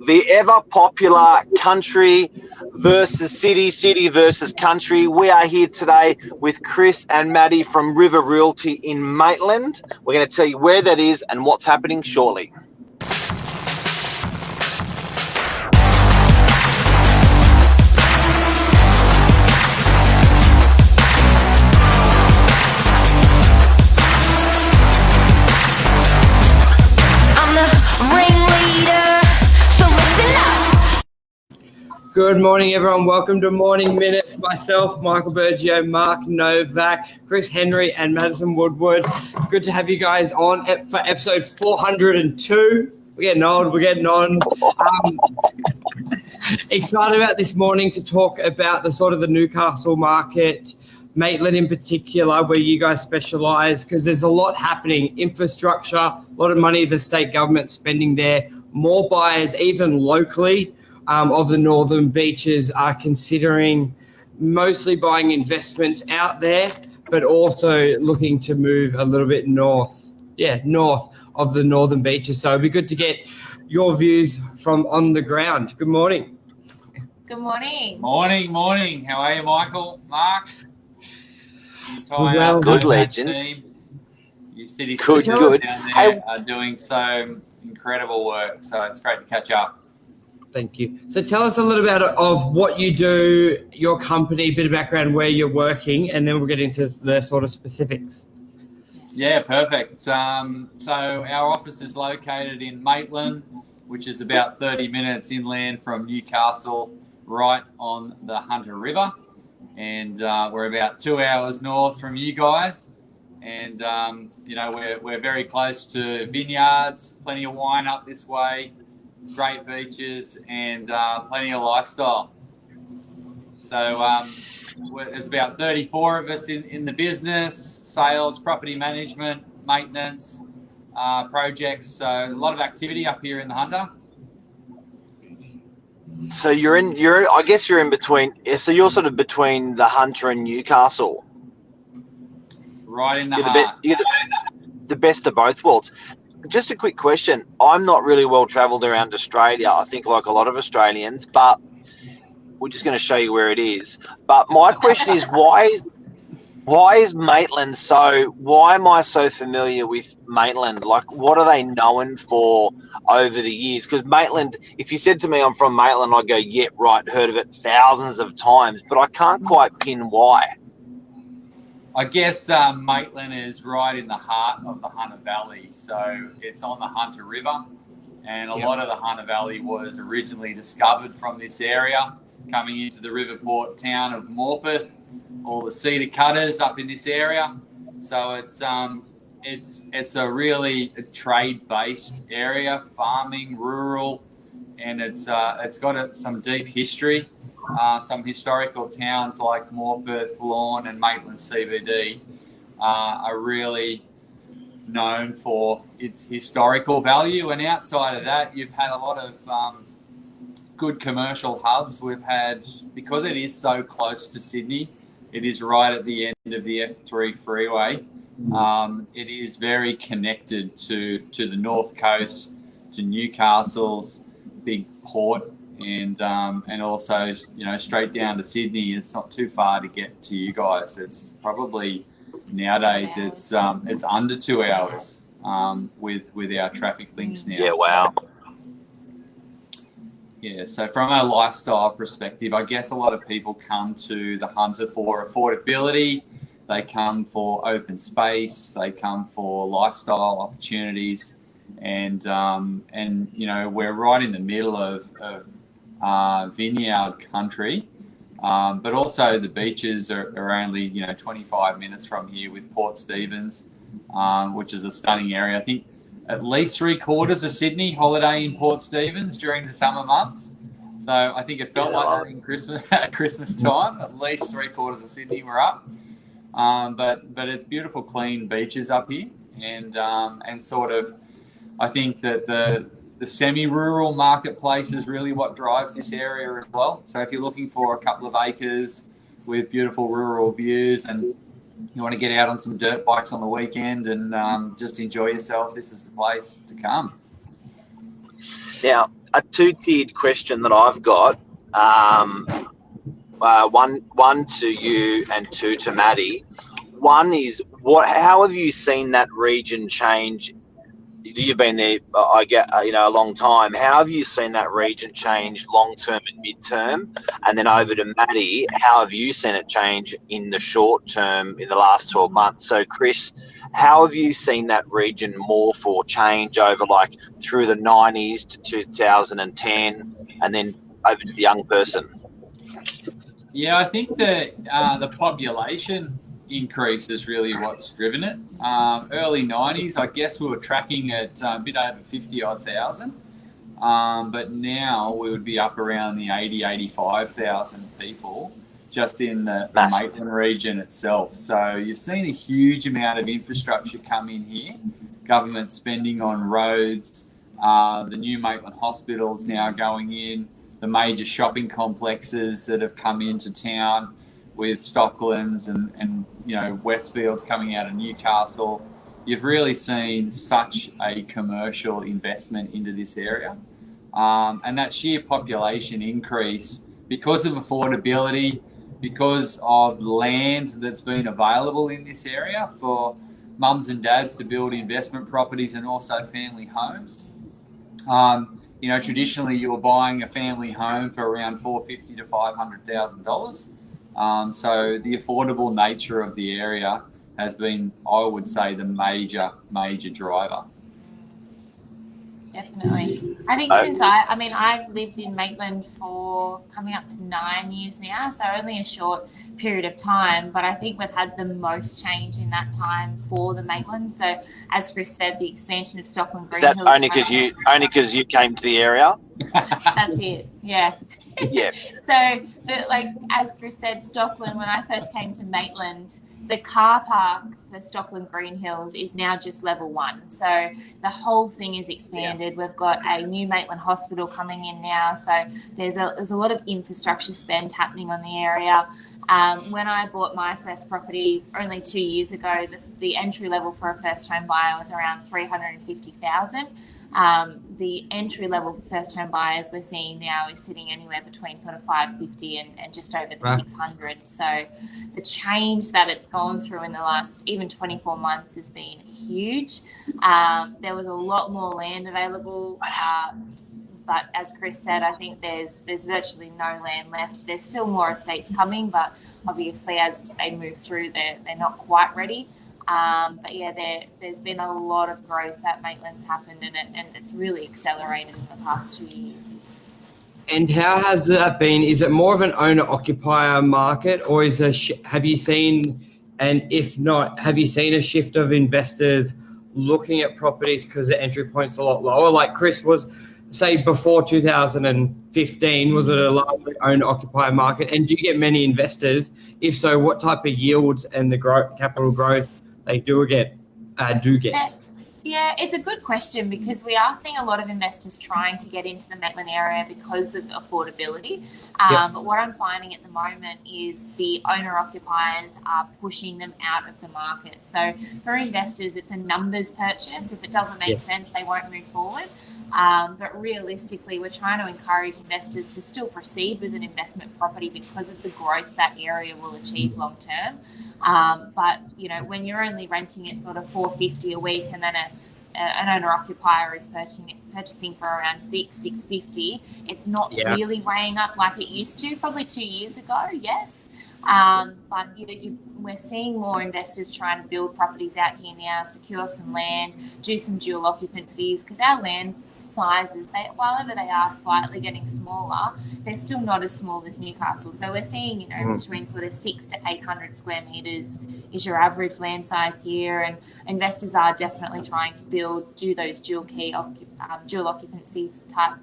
The ever popular country versus city, city versus country. We are here today with Chris and Maddie from River Realty in Maitland. We're going to tell you where that is and what's happening shortly. Good morning, everyone. Welcome to Morning Minutes. Myself, Michael Bergio, Mark Novak, Chris Henry, and Madison Woodward. Good to have you guys on for episode 402. We're getting on. Excited about this morning to talk about the sort of the Newcastle market, Maitland in particular, where you guys specialise, because there's a lot happening. Infrastructure, a lot of money the state government spending there, more buyers even locally. Of the northern beaches are considering mostly buying investments out there, but also looking to move a little bit north of the northern beaches. So it'd be good to get your views from on the ground. Good morning. Good morning. Morning. How are you, Michael? Mark? Well, good legend. Team. Your city good. Down there are doing so incredible work. So it's great to catch up. Thank you. So tell us a little bit of what you do, your company, a bit of background, where you're working, and then we'll get into the sort of specifics. Yeah, perfect. So our office is located in Maitland, which is about 30 minutes inland from Newcastle, right on the Hunter River. And we're about 2 hours north from you guys. And, we're very close to vineyards, plenty of wine up this way. Great beaches and plenty of lifestyle. So there's about 34 of us in the business, sales, property management, maintenance, projects. So a lot of activity up here in the Hunter. So I guess you're in between. So you're sort of between the Hunter and Newcastle. Right in the heart. You're the best of both worlds. Just a quick question. I'm not really well travelled around Australia, I think like a lot of Australians, but we're just going to show you where it is. But my question is, why is Maitland why am I so familiar with Maitland? Like, what are they known for over the years? Because Maitland, if you said to me I'm from Maitland, I'd go, yeah, right, heard of it thousands of times, but I can't quite pin why. I guess Maitland is right in the heart of the Hunter Valley. So it's on the Hunter River, and a lot of the Hunter Valley was originally discovered from this area, coming into the river port town of Morpeth, all the cedar cutters up in this area. So it's a really trade-based area, farming, rural, and it's got some deep history. Some historical towns like Morpeth, Lorne and Maitland CBD are really known for its historical value. And outside of that, you've had a lot of good commercial hubs. We've had, because it is so close to Sydney, it is right at the end of the F3 freeway. It is very connected to the North Coast, to Newcastle's big port. And also, straight down to Sydney. It's not too far to get to you guys. It's probably nowadays it's under 2 hours with our traffic links now. Yeah, wow. So from a lifestyle perspective, I guess a lot of people come to the Hunter for affordability. They come for open space. They come for lifestyle opportunities, and we're right in the middle of vineyard country, but also the beaches are only 25 minutes from here, with Port Stephens, which is a stunning area. I think at least 3/4 of Sydney holiday in Port Stephens during the summer months. So I think it felt like that in Christmas at Christmas time. At least 3/4 of Sydney were up, but it's beautiful, clean beaches up here, and sort of I think that the semi-rural marketplace is really what drives this area as well. So if you're looking for a couple of acres with beautiful rural views and you want to get out on some dirt bikes on the weekend and just enjoy yourself, this is the place to come. Now, a two-tiered question that I've got, one to you and two to Maddie. One is, how have you seen that region change? You've been there, I get, a long time. How have you seen that region change long term and mid term? And then over to Maddie, how have you seen it change in the short term in the last 12 months? So, Chris, how have you seen that region morph or change over like through the 90s to 2010 and then over to the young person? Yeah, I think that the population increase is really what's driven it. Early 90s, I guess we were tracking at a bit over 50 odd thousand, but now we would be up around the 80, 85,000 people just in the Maitland region itself. So you've seen a huge amount of infrastructure come in here, government spending on roads, the new Maitland hospitals now going in, the major shopping complexes that have come into town with Stocklands and Westfields coming out of Newcastle. You've really seen such a commercial investment into this area. And that sheer population increase because of affordability, because of land that's been available in this area for mums and dads to build investment properties and also family homes. Traditionally you were buying a family home for around $450,000 to $500,000. So the affordable nature of the area has been, I would say, the major driver. Definitely. I think since I've lived in Maitland for coming up to 9 years now, so only a short period of time, but I think we've had the most change in that time for the Maitland. So as Chris said, the expansion of Stockland Green Hills. Is that only because you came to the area? That's it. Yeah. Yeah. So, as Chris said, Stockland, when I first came to Maitland, the car park for Stockland Green Hills is now just level 1. So the whole thing is expanded. Yeah. We've got a new Maitland hospital coming in now. So there's a lot of infrastructure spend happening on the area. When I bought my first property only 2 years ago, the entry level for a first home buyer was around $350,000. The entry level for first home buyers we're seeing now is sitting anywhere between sort of 550 and just over the 600. So the change that it's gone through in the last even 24 months has been huge. There was a lot more land available, but as Chris said, I think there's virtually no land left. There's still more estates coming, but obviously as they move through, they're not quite ready. But yeah, there's been a lot of growth that Maitland's happened, and it's really accelerated in the past 2 years. And how has that been? Is it more of an owner-occupier market, or have you seen, and if not, have you seen a shift of investors looking at properties because the entry point's a lot lower? Like Chris was, say, before 2015, was it a largely owner-occupier market? And do you get many investors? If so, what type of yields and the capital growth they do get? Yeah, it's a good question because we are seeing a lot of investors trying to get into the Maitland area because of affordability. But what I'm finding at the moment is the owner-occupiers are pushing them out of the market. So for investors, it's a numbers purchase. If it doesn't make sense, they won't move forward. But realistically, we're trying to encourage investors to still proceed with an investment property because of the growth that area will achieve long term. But when you're only renting it sort of $450 a week, and then an owner-occupier is purchasing for around $650, it's not really weighing up like it used to. Probably 2 years ago, yes. But we're seeing more investors trying to build properties out here now, secure some land, do some dual occupancies, because our land sizes, while they are slightly getting smaller, they're still not as small as Newcastle. So we're seeing, between sort of 600 to 800 square metres is your average land size here, and investors are definitely trying to do those dual occupancies type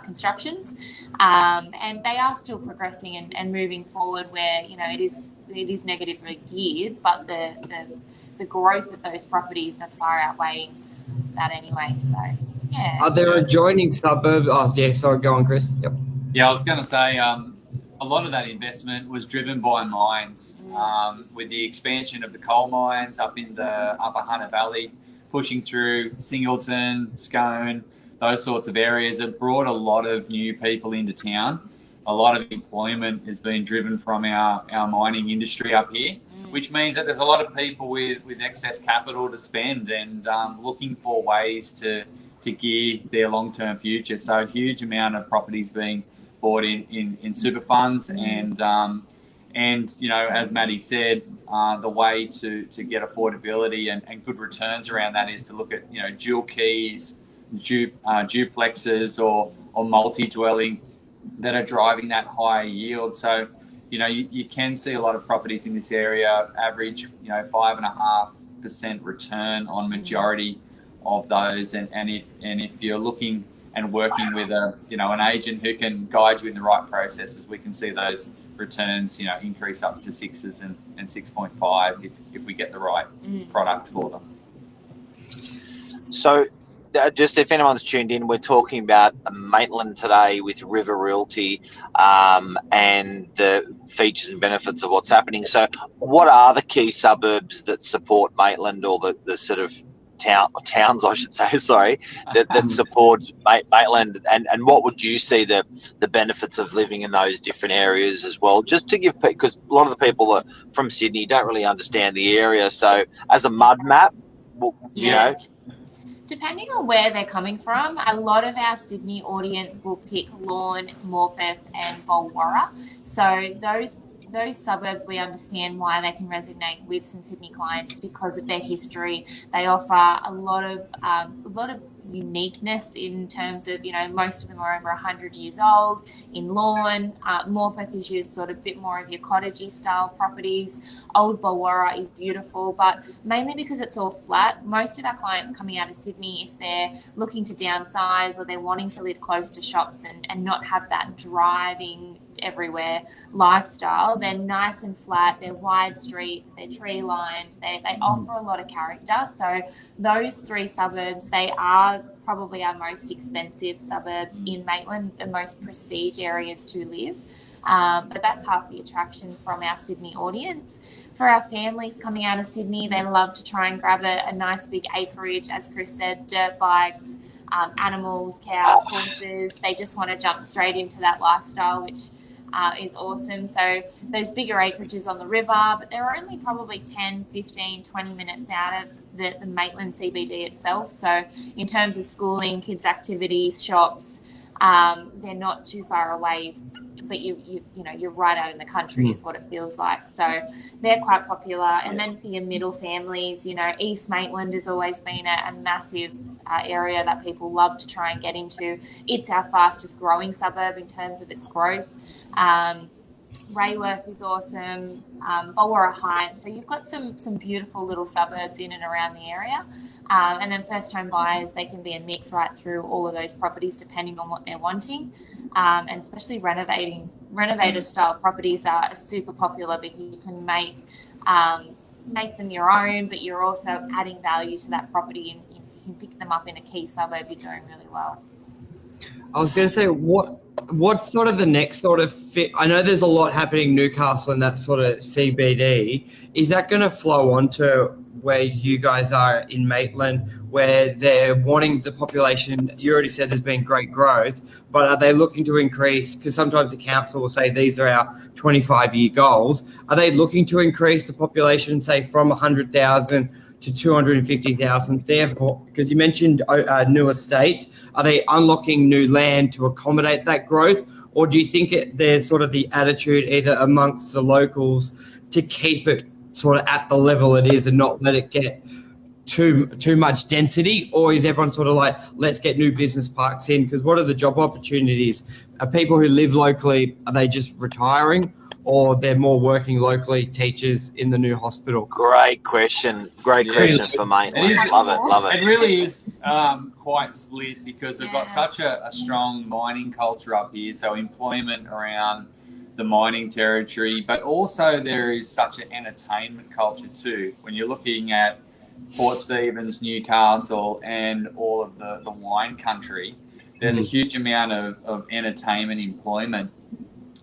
constructions, and they are still progressing and moving forward where it is negatively geared, but the growth of those properties are far outweighing that anyway. So yeah. Are there adjoining suburbs? Oh yeah, sorry, go on, Chris. Yep. Yeah, I was going to say a lot of that investment was driven by mines, with the expansion of the coal mines up in the Upper Hunter Valley, pushing through Singleton, Scone. those sorts of areas have brought a lot of new people into town. A lot of employment has been driven from our mining industry up here, which means that there's a lot of people with excess capital to spend and looking for ways to gear their long-term future. So a huge amount of properties being bought in super funds, and you know, as Maddie said, the way to get affordability and good returns around that is to look at, you know, dual keys, duplexes or multi-dwelling that are driving that higher yield. So, you know, you can see a lot of properties in this area average, you know, 5.5% return on majority of those. And if you're looking and working with an agent who can guide you in the right processes, we can see those returns, you know, increase up to 6s and 6.5s if we get the right product for them. So just if anyone's tuned in, we're talking about Maitland today with River Realty and the features and benefits of what's happening. So what are the key suburbs that support Maitland, or the sort of towns, I should say, sorry, that support Maitland, and what would you see the benefits of living in those different areas as well? Just to give, because a lot of the people are from Sydney don't really understand the area. So as a mud map, you know. Depending on where they're coming from, a lot of our Sydney audience will pick Lorne, Morpeth and Bulwarra. So those suburbs, we understand why they can resonate with some Sydney clients because of their history. They offer a lot of uniqueness in terms of, you know, most of them are over 100 years old. In Lorne, Morpeth is your sort of bit more of your cottagey style properties. Old Bulwarra is beautiful, but mainly because it's all flat. Most of our clients coming out of Sydney, if they're looking to downsize or they're wanting to live close to shops and not have that driving everywhere lifestyle, they're nice and flat, they're wide streets, they're tree lined, they offer a lot of character. So those three suburbs, they are probably our most expensive suburbs in Maitland, the most prestige areas to live. But that's half the attraction from our Sydney audience. For our families coming out of Sydney, they love to try and grab a nice big acreage, as Chris said, dirt bikes, animals, cows, horses. They just want to jump straight into that lifestyle, which is awesome. So those bigger acreages on the river, but they're only probably 10, 15, 20 minutes out of the Maitland CBD itself. So in terms of schooling, kids' activities, shops, they're not too far away, but you know, you're right out in the country is what it feels like. So they're quite popular. And then for your middle families, you know, East Maitland has always been a massive area that people love to try and get into. It's our fastest growing suburb in terms of its growth. Rayworth is awesome, Bulwarra Heights. So you've got some beautiful little suburbs in and around the area. And then first home buyers, they can be a mix right through all of those properties depending on what they're wanting. And especially renovated style properties are super popular because you can make them your own, but you're also adding value to that property. And if you can pick them up in a key suburb, you're doing really well. I was going to say, what's sort of the next sort of fit? I know there's a lot happening in Newcastle and that sort of CBD. Is that going to flow on to where you guys are in Maitland, where they're wanting the population? You already said there's been great growth, but are they looking to increase? Because sometimes the council will say these are our 25-year goals. Are they looking to increase the population, say, from 100,000 to 250,000 therefore, because you mentioned new estates, are they unlocking new land to accommodate that growth? Or do you think there's sort of the attitude either amongst the locals to keep it sort of at the level it is and not let it get too much density? Or is everyone sort of like, let's get new business parks in? Because what are the job opportunities? Are people who live locally, are they just retiring? Or they're more working locally, teachers in the new hospital? Great question for Maitland. Love it. It really is quite split because we've got such a strong mining culture up here. So employment around the mining territory, but also there is such an entertainment culture too. When you're looking at Port Stephens, Newcastle, and all of the wine country, there's a huge amount of entertainment employment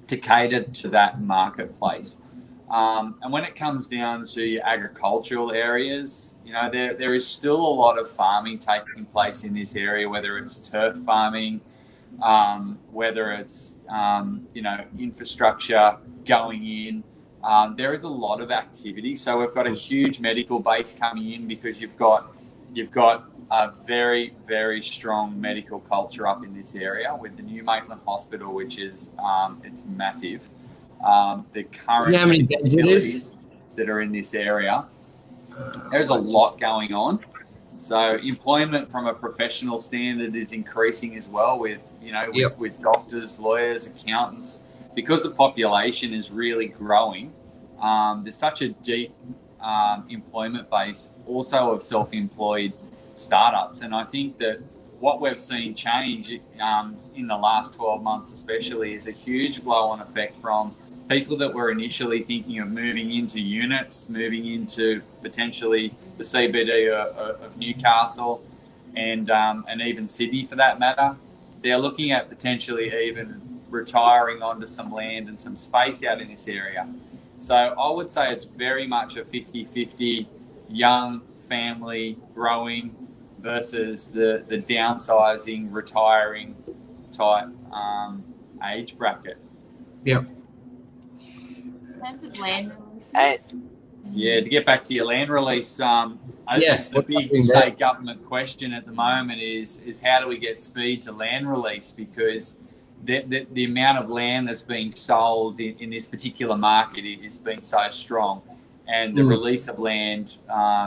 to cater to that marketplace. And when it comes down to your agricultural areas, there is still a lot of farming taking place in this area, whether it's turf farming, whether it's, infrastructure going in. There is a lot of activity. So we've got a huge medical base coming in because you've got a very, very strong medical culture up in this area with the new Maitland Hospital, which is it's massive. The current facilities that are in this area, there's a lot going on. So employment from a professional standard is increasing as well with doctors, lawyers, accountants. Because the population is really growing, there's such a deep employment base also of self-employed startups. And I think that what we've seen change in the last 12 months especially is a huge flow-on effect from people that were initially thinking of moving into units, moving into potentially the CBD of Newcastle and even Sydney for that matter. They're looking at potentially even retiring onto some land and some space out in this area. So I would say it's very much a 50-50 young family growing versus the downsizing, retiring type age bracket. Yep. In terms of land releases, to get back to your land release, it's the big state government question at the moment is how do we get speed to land release, because the amount of land that's being sold in this particular market has been so strong, and the release of land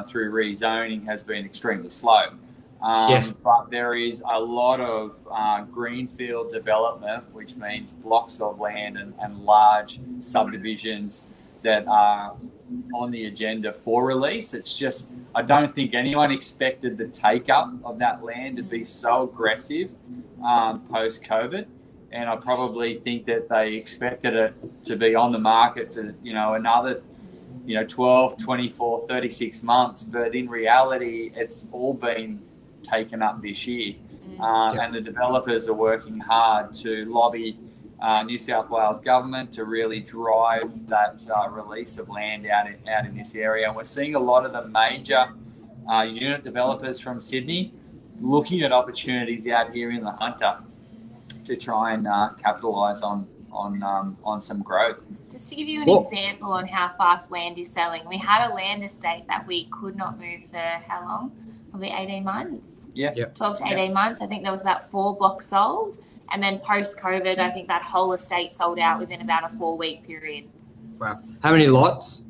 through rezoning has been extremely slow. But there is a lot of greenfield development, which means blocks of land and large subdivisions that are on the agenda for release. It's just, I don't think anyone expected the take-up of that land to be so aggressive post-COVID. And I probably think that they expected it to be on the market for, another, 12, 24, 36 months. But in reality, it's all been taken up this year. And the developers are working hard to lobby New South Wales government to really drive that release of land out in this area. And we're seeing a lot of the major unit developers from Sydney looking at opportunities out here in the Hunter to try and capitalise on some growth. Just to give you an example on how fast land is selling, we had a land estate that we could not move for how long? Probably 18 months. Yeah. 12 to 18 months. I think there was about 4 blocks sold. And then post-COVID, I think that whole estate sold out within about a 4-week period. Wow. How many lots?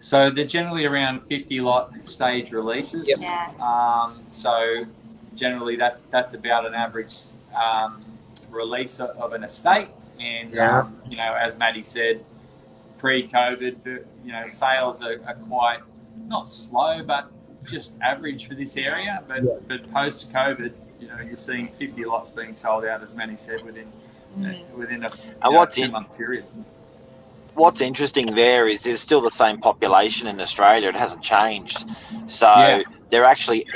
So they're generally around 50 lot stage releases. Yep. Yeah. So generally that's about an average release of an estate. And, as Maddie said, pre-COVID, sales are quite, not slow, but just average for this area. But post-COVID, you're seeing 50 lots being sold out, as Manny said, within a 10-month period. What's interesting there is there's still the same population in Australia. It hasn't changed. So they're actually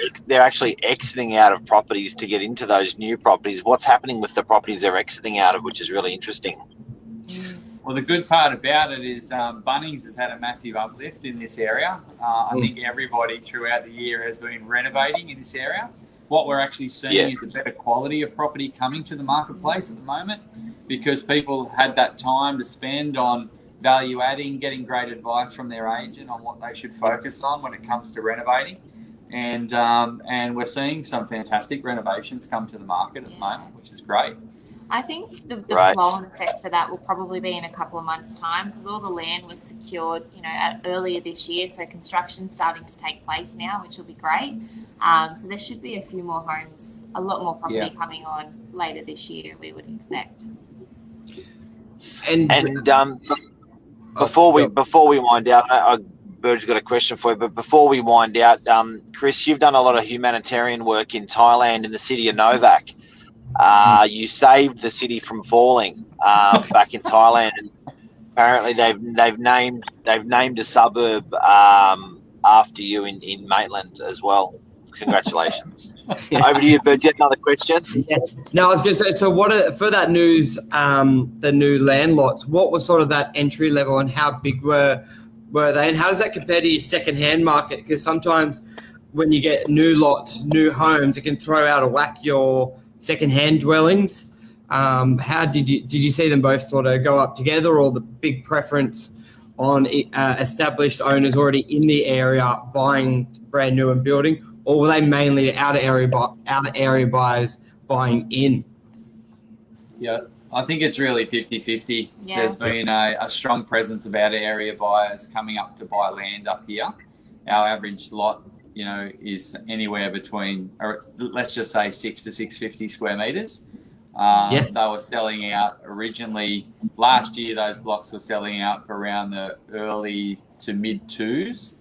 exiting out of properties to get into those new properties. What's happening with the properties they're exiting out of, which is really interesting. Well, the good part about it is Bunnings has had a massive uplift in this area. I think everybody throughout the year has been renovating in this area. What we're actually seeing is a better quality of property coming to the marketplace at the moment, because people had that time to spend on value adding, getting great advice from their agent on what they should focus on when it comes to renovating. And we're seeing some fantastic renovations come to the market at the moment, which is great. I think the flow-on effect for that will probably be in a couple of months' time, because all the land was secured, earlier this year. So construction's starting to take place now, which will be great. So there should be a few more homes, a lot more property coming on later this year, we would expect. And before we wind out, Bird's got a question for you. But before we wind out, Chris, you've done a lot of humanitarian work in Thailand in the city of Novak. You saved the city from falling back in Thailand, and apparently they've named a suburb after you in Maitland as well. Congratulations. Over to you, Bert. Do you have another question? Yeah. No, I was going to say, so for that news, the new land lots, what was sort of that entry level and how big were they? And how does that compare to your second-hand market? Because sometimes when you get new lots, new homes, it can throw out of whack your second-hand dwellings. How did you see them both sort of go up together, or the big preference on established owners already in the area buying brand new and building, or were they mainly outer area buyers buying in? Yeah, I think it's really 50-50. Yeah. There's been a strong presence of outer area buyers coming up to buy land up here. Our average lot, is anywhere between, or let's just say 6 to 650 square meters. Yes. They were selling out originally last year. Those blocks were selling out for around the early to mid twos.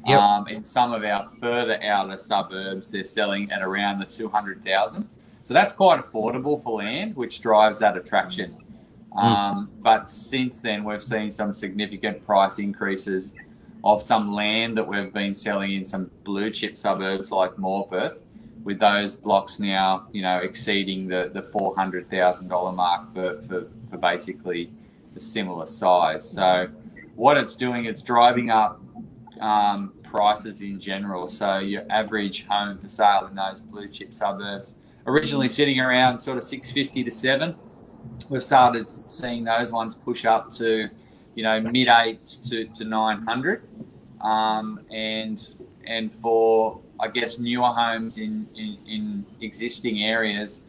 Yep. In some of our further outer suburbs, they're selling at around the 200,000. So that's quite affordable for land, which drives that attraction. But since then, we've seen some significant price increases of some land that we've been selling in some blue chip suburbs like Morpeth, with those blocks now, exceeding the $400,000 mark for basically the similar size. So what it's doing, it's driving up prices in general. So your average home for sale in those blue chip suburbs, originally sitting around sort of 650 to 7, we've started seeing those ones push up to, mid 8s to 900. And for, I guess, newer homes in existing areas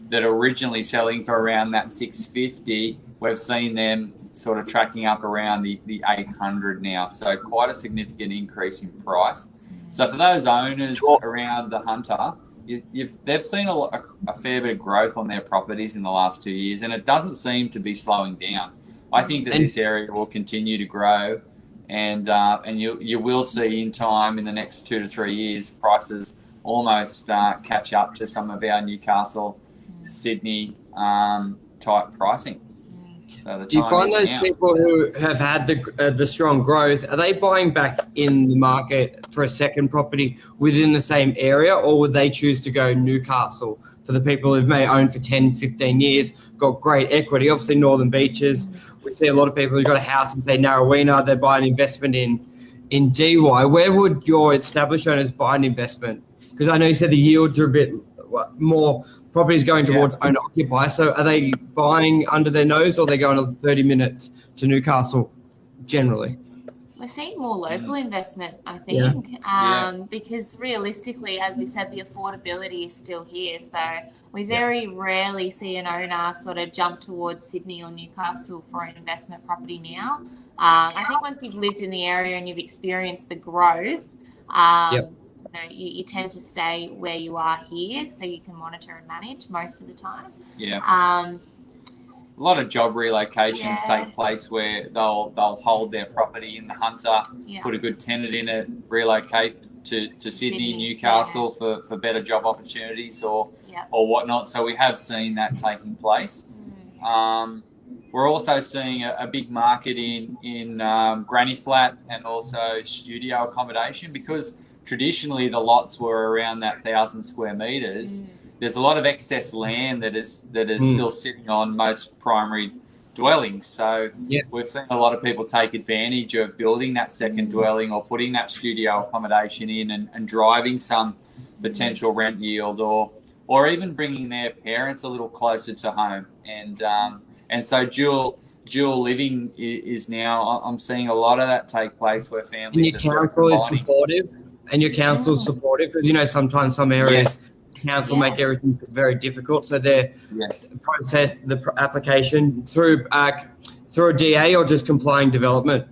that are originally selling for around that 650, we've seen them sort of tracking up around the 800 now. So quite a significant increase in price. So for those owners around the Hunter, they've seen a fair bit of growth on their properties in the last 2 years, and it doesn't seem to be slowing down. I think that this area will continue to grow, and you will see in time, in the next 2 to 3 years, prices almost catch up to some of our Newcastle, Sydney type pricing. So do you find those people who have had the strong growth, are they buying back in the market for a second property within the same area, or would they choose to go Newcastle for the people who may own for 10, 15 years, got great equity? Obviously, Northern Beaches, we see a lot of people who've got a house in, say, Narrowena, they buy an investment in DY. Where would your established owners buy an investment? Because I know you said the yields are a bit more properties going towards owner-occupier. So are they buying under their nose, or are they going 30 minutes to Newcastle generally? We're seeing more local investment, I think, because realistically, as we said, the affordability is still here. So we very rarely see an owner sort of jump towards Sydney or Newcastle for an investment property now. I think once you've lived in the area and you've experienced the growth, you tend to stay where you are here, so you can monitor and manage most of the time. A lot of job relocations take place where they'll hold their property in the Hunter, put a good tenant in it, relocate to Sydney, Newcastle for better job opportunities or whatnot. So we have seen that taking place. We're also seeing a big market in granny flat and also studio accommodation, because traditionally the lots were around that 1,000 square meters. There's a lot of excess land that is still sitting on most primary dwellings. So we've seen a lot of people take advantage of building that second dwelling or putting that studio accommodation in and driving some potential rent yield, or even bringing their parents a little closer to home. And so dual living is now, I'm seeing a lot of that take place where families and your council is supportive. And your council is supportive, because sometimes some areas council make everything very difficult. So they process the application through a DA or just complying development.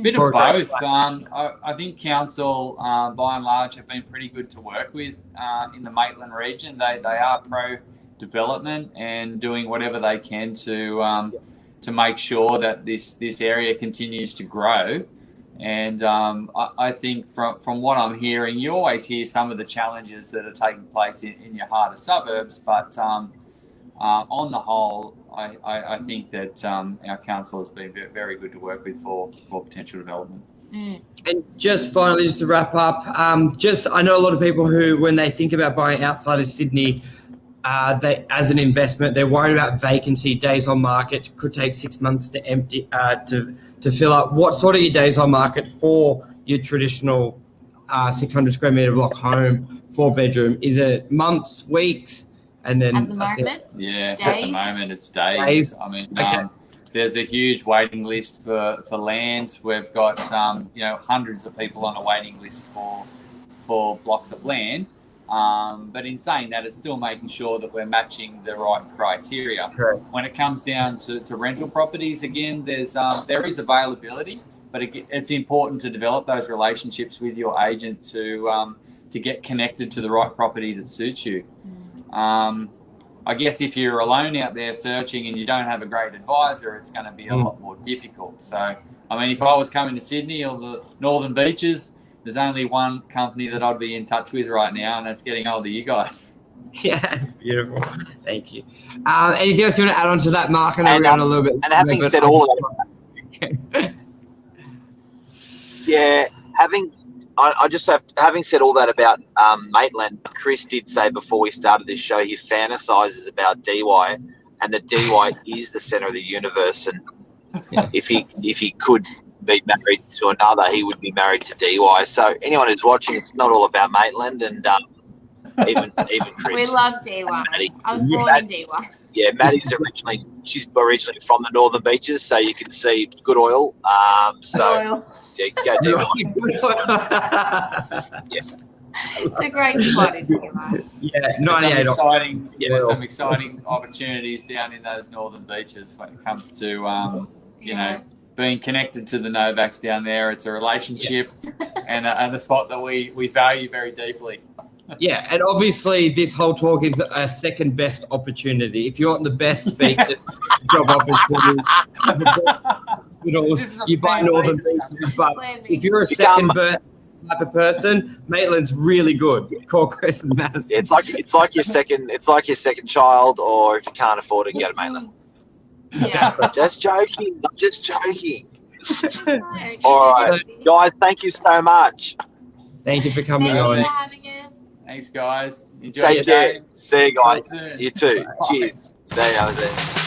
Bit of both. I think council, by and large, have been pretty good to work with in the Maitland region. They are pro development and doing whatever they can to make sure that this area continues to grow. And I think from what I'm hearing, you always hear some of the challenges that are taking place in your harder suburbs. But on the whole, I think that our council has been very good to work with for potential development. And just finally, just to wrap up, I know a lot of people who, when they think about buying outside of Sydney, they, as an investment, they're worried about vacancy, days on market. Could take 6 months to empty to fill up. What sort of your days on market for your traditional 600 square meter block home, 4-bedroom? Is it months, weeks, and then At the moment, at the days? moment it's days. I mean, there's a huge waiting list for land. We've got hundreds of people on a waiting list for blocks of land. But in saying that, it's still making sure that we're matching the right criteria. Correct. When it comes down to rental properties, again, there is availability, but it's important to develop those relationships with your agent to get connected to the right property that suits you. I guess if you're alone out there searching and you don't have a great advisor, it's going to be a lot more difficult. So, I mean, if I was coming to Sydney or the Northern Beaches, there's only one company that I'd be in touch with right now, and that's getting hold of you guys. Yeah, beautiful. Thank you. Anything else you want to add on to that, Mark? I know we're going a little bit. And having said all of that, having said all that about Maitland, Chris did say before we started this show he fantasizes about DY, and that DY is the center of the universe, and if he could be married to another, he would be married to DY. So anyone who's watching, it's not all about Maitland, and even Chris. We love DY. I was born in DY. Yeah, Maddie's originally from the Northern Beaches, so you can see good oil. So go DY. It's a great spot in DY. Yeah, 98. There's some exciting opportunities down in those Northern Beaches when it comes to being connected to the Novaks down there. It's a relationship and a spot that we value very deeply. Yeah, and obviously this whole talk is a second best opportunity. If you want the best beach job opportunity, you buy Northern Beaches. But if you're a second type of person, Maitland's really good. Call Chris and Madison. Yeah, it's like your second child, or if you can't afford it, go to Maitland. Yeah. Just joking. I'm just joking. All right, guys. Thank you so much. Thank you for coming Thank on. you for having us. Thanks, guys. Enjoy Take your care. day. See you guys. Talk soon. You too. Bye. Cheers. See you.